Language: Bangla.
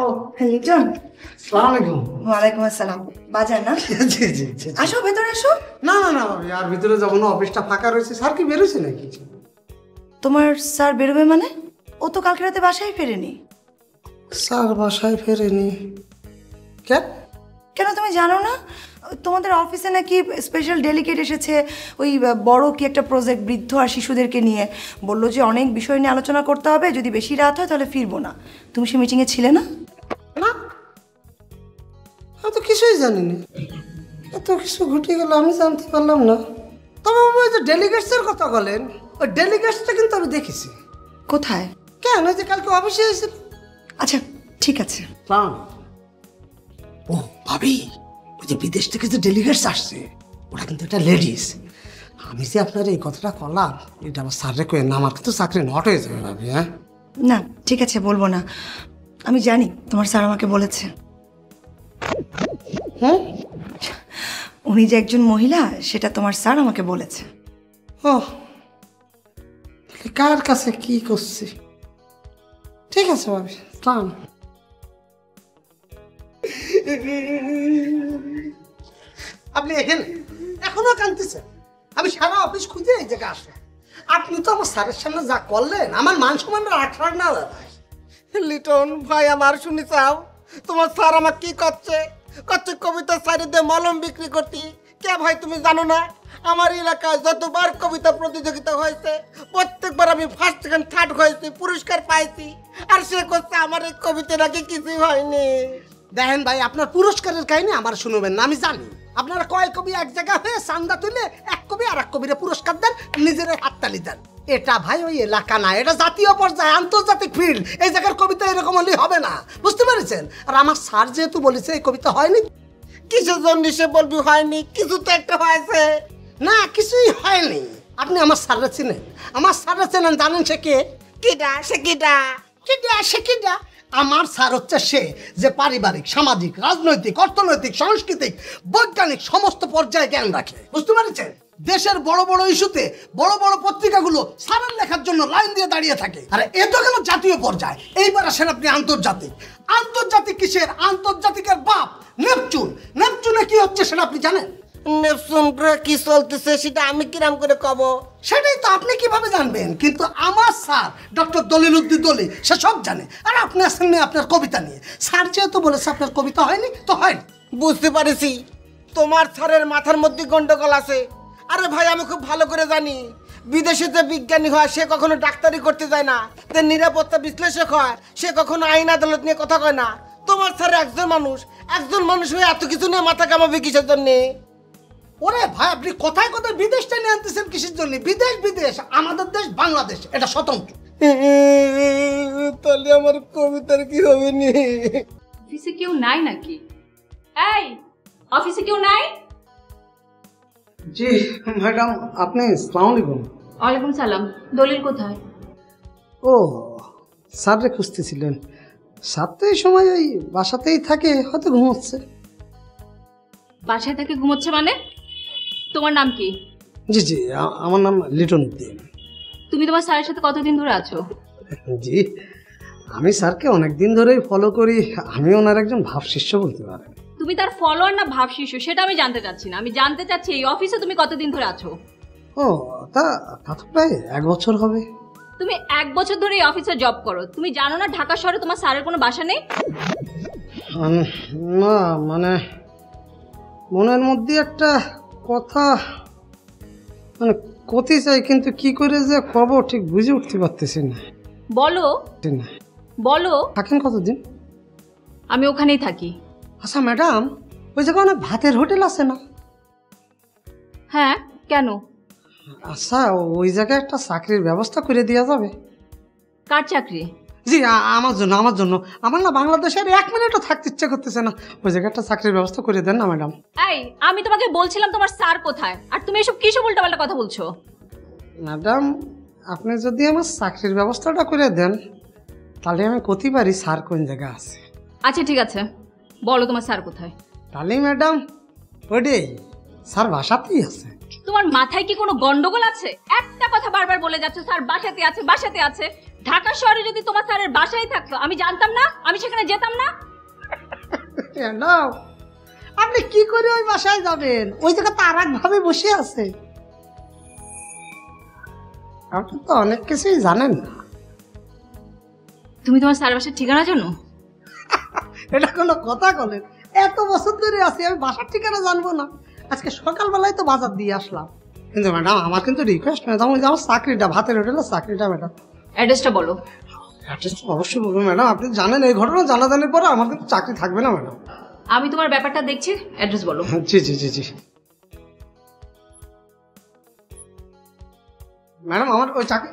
ও লিটন, আসসালামু আলাইকুম। ওয়ালাইকুম আসসালাম। বাজার না? জি জি জি। আসো ভেতরে আসো। না না না ভাবি, আর ভিতরে যাবো না, অফিসটা ফাঁকা রয়েছে। স্যার কি বেরোছে নাকি? তোমার স্যার বেরোবে মানে? ও তো কালকে রাতে বাসায় ফেরেনি। স্যার বাসায় ফেরেনি কেন? কেন তুমি জানো না? তোমাদের অফিসে নাকি স্পেশাল ডেলিগেট এসেছে, ওই বড় কি একটা প্রজেক্ট বৃদ্ধ আর শিশুদেরকে নিয়ে। বললো যে অনেক বিষয় নিয়ে আলোচনা করতে হবে, যদি বেশি রাত হয় তাহলে ফিরবো না। তুমি সে মিটিংয়ে ছিলে না? না, আমি তো কিছুই জানি না। এত কিছু ঘটে গেল আমি জানতে পারলাম না। তবে ওই যে ডেলিগেটসের কথা বলেন, ওই ডেলিগেটসটা কিন্তু আমি দেখেছি। কোথায়? কেন, ওই যে কালকে অফিসে এসেছিল। আচ্ছা ঠিক আছে। ও ভাবি, ওই যে বিদেশ থেকে যে ডেলিগেটস আসছে ওরা কিন্তু একটা লেডিস। আমি যে আপনার এই কথাটা করলাম, এটা আমার স্যারে কয়ে না, আমার কিন্তু চাকরি নট হয়ে যাবে ভাবি। হ্যাঁ না ঠিক আছে, বলবো না। আমি জানি তোমার স্যার আমাকে বলেছে। হুম, উনি যে একজন মহিলা সেটা তোমার স্যার আমাকে বলেছে। ও কার কাছে কি করছি? ঠিক আছে ভাবি, স্নান। আপনি এখানে এখনো কাঁদতেছেন? আমি সারা অফিস খুঁজে এই জায়গায় আসলাম, আপনি তো আমার স্যারের সামনে যা করলেন, আমার মান সম্মান রাখার না দাদা। লিটন ভাই, আমার শুনি চাও তোমার স্যার আমার কি করছে? করছে কবিতা সাইডে দিয়ে মলম বিক্রি করতি। কে ভাই তুমি জানো না, আমার এলাকায় যতবার কবিতা প্রতিযোগিতা হয়েছে প্রত্যেকবার আমি ফার্স্ট সেকেন্ড থার্ড হয়েছি, পুরস্কার পাইছি। আর সে করছে আমার এই কবিতা নাকি কিছুই হয়নি। দেখেন ভাই, আপনার পুরস্কারের কাহিনী আমার শুনবেন না, আমি জানি। আপনারা কয় কবি এক জায়গা হয়ে চান্দা তুলে এক কবি আর এক কবিরে পুরস্কার দেন, নিজের হাততালি দেন। এটা ভাই ওই এলাকা না, এটা জাতীয় পর্যায়ে আন্তর্জাতিক ফিল্ড। এই জায়গার কবিতা এরকম হলে হবে না, বুঝতে পেরেছেন? আর আমার স্যার যেহেতু বলেছে এই কবিতা হয়নি, কিসের জন্য সে বলবি হয়নি? কিছু তো একটা হয়েছে। না কিছুই হয়নি। আপনি আমার স্যাররা চিনেন? আমার স্যাররা চেনেন, জানেন সে কে? কিডা সে কিডা? কিডা সে কিডা? আমার স্যার হচ্ছে সে যে পারিবারিক, সামাজিক, রাজনৈতিক, অর্থনৈতিক, সাংস্কৃতিক, বৈজ্ঞানিক সমস্ত পর্যায়ে জ্ঞান রাখে, বুঝতে পেরেছেন? দেশের বড় বড় ইস্যুতে বড় বড় পত্রিকাগুলো স্যারের লেখার জন্য লাইন দিয়ে দাঁড়িয়ে থাকে। আর এ তো গেল জাতীয় পর্যায়ে, এইবার আসেন আপনি আন্তর্জাতিক। আন্তর্জাতিক কিসের? আন্তর্জাতিকের বাপ নেপচুন। নেপচুনে কি হচ্ছে সেটা আপনি জানেন? নেপচুন গ্রহে কি চলতেছে সেটা আমি কিরাম করে কব? সেটাই তো আপনি কিভাবে জানবেন? কিন্তু আমার স্যার ডক্টর দলিলউদ্দিন দলি সে সব জানে। আর আপনি আসেন না আপনার কবিতা নিয়ে। স্যার যেহেতু বলেছে আপনার কবিতা হয়নি তো হয়নি। বুঝতে পারছি তোমার স্যারের মাথার মধ্যে গন্ডগোল আছে। আরে ভাই, আমি খুব ভালো করে জানি বিদেশে যে বিজ্ঞানী হয় সে কখনো ডাক্তারি করতে যায় না, যে নিরাপত্তা বিশ্লেষক হয় সে কখনো আইন আদালত নিয়ে কথা কয় না। তোমার স্যার একজন মানুষ হয়ে এত কিছু নিয়ে মাথা কামাবে কিসের জন্যে? ওরে ভাই, আপনি কোথায় কোথায় বিদেশটা নিয়ে আনতেছেন কিসের জন্য? বিদেশ বিদেশ, আমাদের দেশ বাংলাদেশ এটা স্বতন্ত্র। তাহলে আমার কবিতার কি হবে নি? অফিসে কেউ নাই নাকি? এই অফিসে কেউ নাই? জি ম্যাডাম, আপনি আসসালামু আলাইকুম। ওয়ালাইকুম সালাম। দলিল কোথায়? ও স্যাররে খুঁজতেছিলেন? স্যার তো এই সময় ওই বাসাতেই থাকে, হয়তো ঘুমোচ্ছে। বাসায় থেকে ঘুমোচ্ছে মানে? তোমার নাম কি? জি জি, আমার নাম লিটন উদ্দিন। তুমি তোমার স্যারের সাথে কতদিন ধরে আছো? জি, আমি স্যারকে অনেকদিন ধরেই ফলো করি। আমি ওনার একজন ভাব শিষ্য বলতে পারেন। তুমি তার ফলোয়ার না ভাব শিশু সেটা আমি জানতে চাচ্ছি না। আমি জানতে চাচ্ছি এই অফিসে তুমি কতদিন ধরে আছো? ও তা তো প্রায় 1 বছর হবে। তুমি 1 বছর ধরে এই অফিসে জব করো, তুমি জানো না ঢাকা শহরে তোমার স্যারের কোনো বাসা নেই? না মানে মনের মধ্যে একটা কথা মানে কতি চাই, কিন্তু কি করে যে খবর ঠিক বুঝে উঠতে পারতেছি না। বলো বলো। থাকেন কতদিন? আমি ওখানেই থাকি। আচ্ছা ম্যাডাম, ওই জায়গায় অনেক ভাতের হোটেল আছে না? হ্যাঁ, কেন? আচ্ছা, ওই জায়গায় একটা চাকরির ব্যবস্থা করে দেওয়া যাবে? কার চাকরি? জি আমার জন্য। আমার না বাংলাদেশের 1 মিনিটও থাকতে ইচ্ছে করতেছে না। ওই জায়গায় একটা চাকরির ব্যবস্থা করে দেন না ম্যাডাম। এই আমি তোমাকে বলছিলাম তোমার স্যার কোথায়, আর তুমি এসব কিসব উল্টাপাল্টা কথা বলছো? ম্যাডাম, আপনি যদি আমার চাকরির ব্যবস্থাটা করে দেন তাহলে আমি করতে পারি স্যার কোন জায়গায় আছে। আচ্ছা ঠিক আছে, বলো তোমার স্যার কোথায়? তাহলে ম্যাডাম ওইটাই, স্যার বাসাতেই আছে। তোমার মাথায় কি কোনো গন্ডগোল আছে? একটা কথা বারবার বলে যাচ্ছ স্যার বাসাতে আছে বাসাতে আছে। ঢাকা শহরে যদি তোমার স্যারের বাসায় থাকতো আমি জানতাম না, আমি সেখানে যেতাম না। ম্যাডাম আপনি কি করে ওই বাসায় যাবেন? ওই জায়গা তো আর একভাবে বসে আছে। আপনি তো অনেক কিছুই জানেন না। তুমি তোমার স্যারের বাসার ঠিকানা জানো? এটা কোনো কথা বলেন? এত বছর ধরে আছি, আমি বাসার ঠিকানা জানবো না? আজকে সকালবেলায় তো বাজার দিয়ে আসলাম। কিন্তু ম্যাডাম আমার কিন্তু রিকোয়েস্ট, ম্যাডাম ওই যে আমার চাকরিটা, ভাতের হোটেলের চাকরিটা ম্যাডাম। অ্যাড্রেসটা বলো। অ্যাড্রেস অবশ্যই বলবো ম্যাডাম। আপনি জানেন এই ঘটনা জানাজানির পরে আমার কিন্তু চাকরি থাকবে না ম্যাডাম। আমি তোমার ব্যাপারটা দেখছি, অ্যাড্রেস বলো। জি জি জি জি ম্যাডাম আমার ওই চাকরি